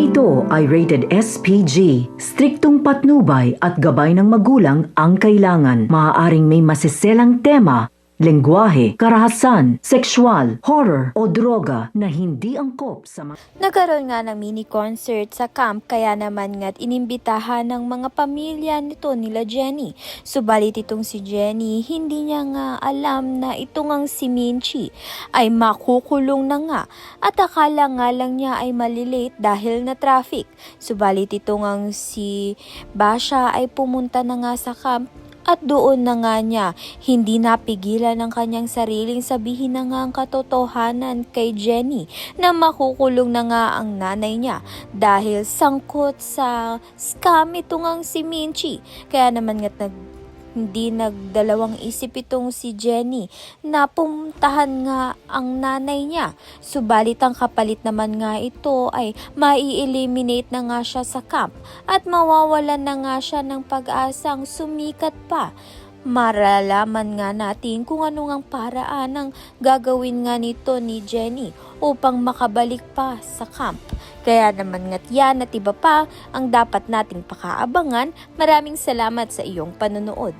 ito ay rated SPG. Striktong patnubay at gabay ng magulang ang kailangan. Maaaring may masiselang tema, lengguwahe, karahasan, sexual, horror o droga na hindi angkop sa mga... Nagkaroon nga ng mini concert sa camp kaya naman nga't inimbitahan ng mga pamilya nito nila Jenny. Subalit itong si Jenny, hindi niya nga alam na ito ngang si Minchi ay makukulong na nga at akala nga lang niya ay malilate dahil na traffic. Subalit ito ngang si Basha ay pumunta na nga sa camp. At doon na nga niya, hindi napigilan ng kanyang sariling sabihin na nga ang katotohanan kay Jenny na makukulong na nga ang nanay niya dahil sangkot sa scam ito ngang si Minchi. Kaya naman nga't hindi nagdalawang isip itong si Jenny na pumuntahan nga ang nanay niya. Subalit ang kapalit naman nga ito ay mai-eliminate na nga siya sa camp at mawawalan na nga siya ng pag-asang sumikat pa. Maralaman nga natin kung ano ngang paraan ang gagawin nga nito ni Jenny upang makabalik pa sa camp. Kaya naman nga't yan at iba pa ang dapat nating pakaabangan. Maraming salamat sa iyong panonood.